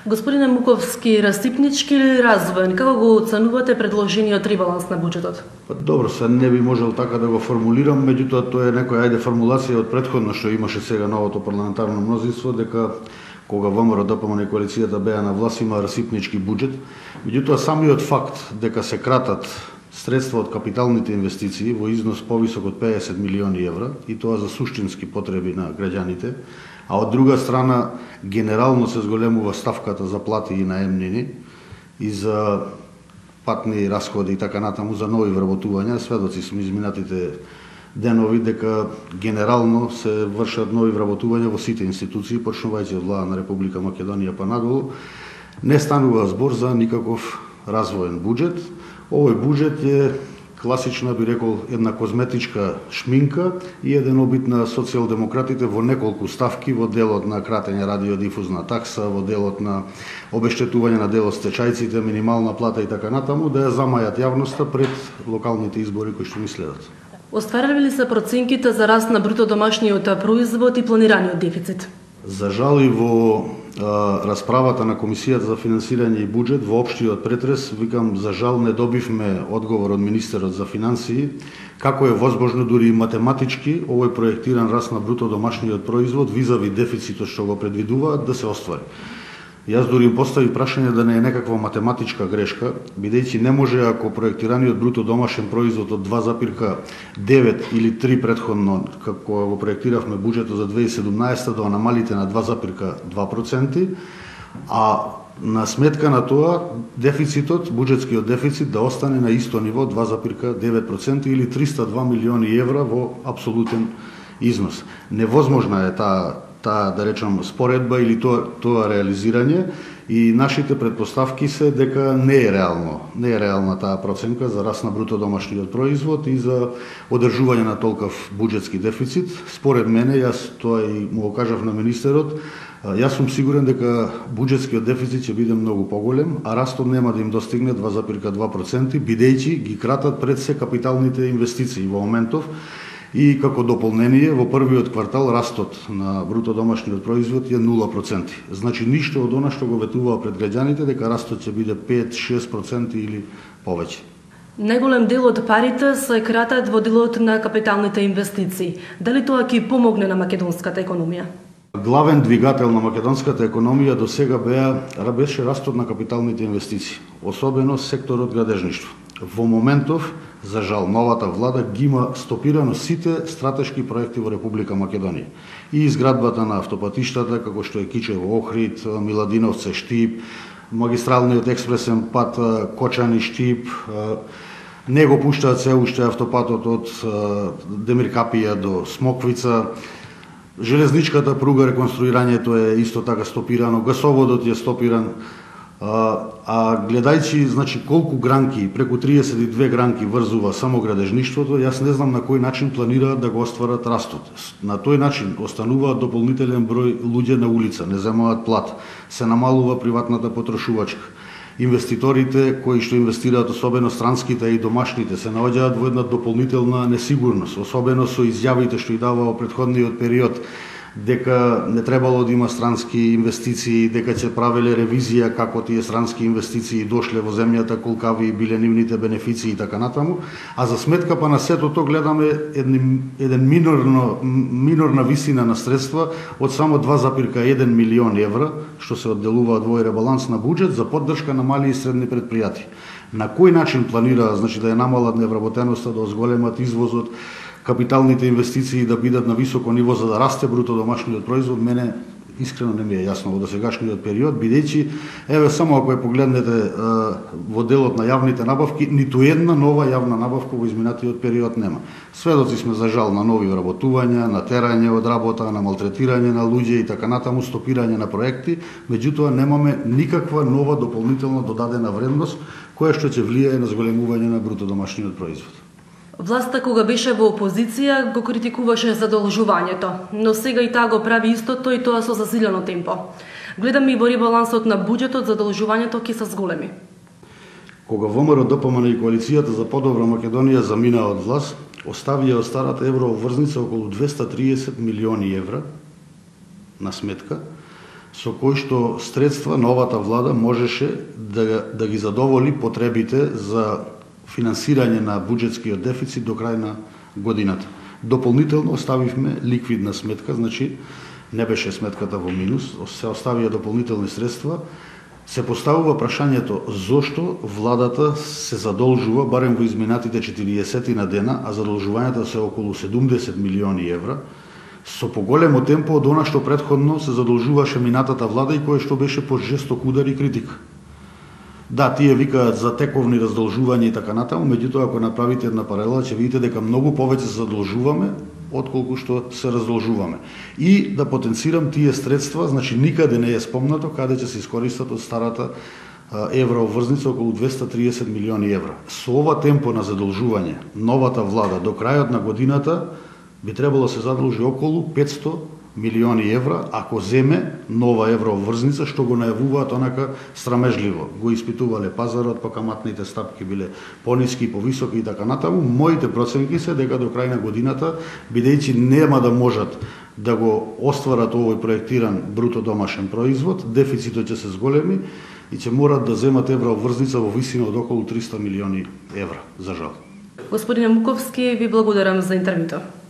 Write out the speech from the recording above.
Господине Муковски, расипнички или развоен, како го оценувате предложениот ребаланс на буџетот? Добро, се не би можел така да го формулирам, меѓутоа тоа е некоја формулација од претходно што имаше сега новото парламентарно мнозинство, дека кога ВМРО, ДПМН и коалицијата беа на власт, има расипнички буџет. Меѓутоа самиот факт дека се кратат средства од капиталните инвестиции во износ повисок од 50 милиони евра, и тоа за суштински потреби на граѓаните, а од друга страна генерално се зголемува ставката за плати и наемнини и за патни расходи и така натаму за нови вработувања. Сведоци сме изминатите денови дека генерално се вршат нови вработувања во сите институции, почнувајќи од влада на Република Македонија па надолу. Не станува збор за никаков развоен буџет. Овој буџет е класична, би рекол, една козметичка шминка и еден обид на социјалдемократите во неколку ставки во делот на кратење радиодифузна такса, во делот на обештетување на дел од стечајците, минимална плата и така натаму, да ја замајат јавноста пред локалните избори кои што ни следат. Остварили ли се проценките за раст на бруто домашниот производ и планираниот дефицит? За жал и во расправата на Комисијата за финансирање и буџет, во општиот претрес, викам, за жал не добивме одговор од министерот за финансии, како е возможно дури и математички овој проектиран раст на бруто домашниот производ визави дефицитот што го предвидуваат да се оствари. Јас дури им постави прашање да не е некаква математичка грешка, бидејќи не може ако проектираниот бруто домашен производ од 2,9 или 3 претходно, како го проектиравме буџетот за 2017, да намалите на 2,2%, а на сметка на тоа дефицитот, буџетскиот дефицит да остане на исто ниво 2,9% или 302 милиони евра во апсолутен износ. Невозможна е таа да речем споредба или тоа реализирање, и нашите предпоставки се дека не е реална таа проценка за раст на бруто домашниот производ и за одржување на толков буџетски дефицит. Според мене, јас тоа и му го кажав на министерот, јас сум сигурен дека буџетскиот дефицит ќе биде многу поголем, а растот нема да им достигне 2,2%, бидејќи ги кратат пред се капиталните инвестиции во моментов. И како дополнение, во првиот квартал растот на бруто домашниот производ е 0%. Значи ништо од она што го ветуваа пред граѓаните дека растот ќе биде 5-6% или повеќе. Најголем дел од парите се кратат во делот на капиталните инвестиции. Дали тоа ќе помогне на македонската економија? Главен двигател на македонската економија до сега беше растот на капиталните инвестиции, особено секторот градежништво. Во моментов, за жал, новата влада ги има стопирано сите стратешки проекти во Република Македонија. И изградбата на автопатиштата, како што е Кичево Охрид, Миладиновце Штип, магистралниот експресен пат Кочани Штип, не го пуштаат се уште автопатот од Демир Капија до Смоквица, железничката пруга, реконструирањето е исто така стопирано, гасоводот е стопиран. А гледајќи, значи, колку гранки, преку 32 гранки врзува само градежништвото, јас не знам на кој начин планираат да го остварат растот. На тој начин остануваат дополнителен број луѓе на улица, не земаат плат, се намалува приватната потрошувачка. Инвеститорите кои што инвестираат, особено странските и домашните, се наоѓаат во една дополнителна несигурност, особено со изјавите што и дава во претходниот период, дека не требало да има странски инвестиции, дека ќе правеле ревизија како тие странски инвестиции дошле во земјата, колкави биле нивните бенефиции и така натаму, а за сметка па на сето тоа гледаме еден минорна висина на средства од само 2,1 милион евра, што се одделуваат во ребаланс на буџет за поддршка на мали и средни предпријатија. На кој начин планира, значи, да ја намалат невработеноста, да озголемат извозот, капиталните инвестиции да бидат на високо ниво за да расте бруто домашниот производ, мене искрено не ми е јасно во досегашниот период, бидејќи, еве само ако ја погледнете во делот на јавните набавки, ниту една нова јавна набавка во изминатиот период нема. Сведоци сме за жал на нови вработувања, на терање од работа, на малтретирање на луѓе и така натаму, стопирање на проекти, меѓутоа немаме никаква нова дополнително додадена вредност која што ќе влијае на зголемување на бруто домашниот производ. Власта кога беше во опозиција го критикуваше задолжувањето, но сега и таа го прави истото и тоа со засилено темпо. Гледаме и во ребалансот на буџетот задолжувањето ќе се зголеми. Кога ВМРО, ДПМН и коалицијата за подобра Македонија заминаа од власт, оставија од старата еврообврзница околу 230 милиони евра на сметка, со кој што средства новата влада можеше да ги задоволи потребите за финансирање на буџетскиот дефицит до крај на годината. Дополнително оставивме ликвидна сметка, значи не беше сметката во минус, се оставија дополнителни средства. Се поставува прашањето зошто владата се задолжува барем во изминатите 40 на дена, а задолжувањата се околу 70 милиони евра, со поголемо темпо од она што претходно се задолжуваше минатата влада и кое што беше под жесток удар и критика. Да, тие викаат за тековни раздолжувања и така натаму, меѓутоа ако направите една паралела ќе видите дека многу повеќе се задолжуваме отколку што се раздолжуваме. И да потенцирам тие средства, значи никаде не е спомнато каде ќе се искористат од старата еврообврзница околу 230 милиони евра. Со ова темпо на задолжување, новата влада до крајот на годината би требало да се задолжи околу 500 милиони евра, ако земе нова еврообврзница, што го најавуваат онака срамежливо. Го испитувале пазарот, па каматните стапки биле пониски, повисоки и така натаму. Моите проценки се дека до крај на годината, бидејќи нема да можат да го остварат овој проектиран бруто домашен производ, дефицитот ќе се зголеми и ќе морат да земат еврообврзница во висина од околу 300 милиони евра, за жал. Господине Муковски, ви благодарам за интервјуто.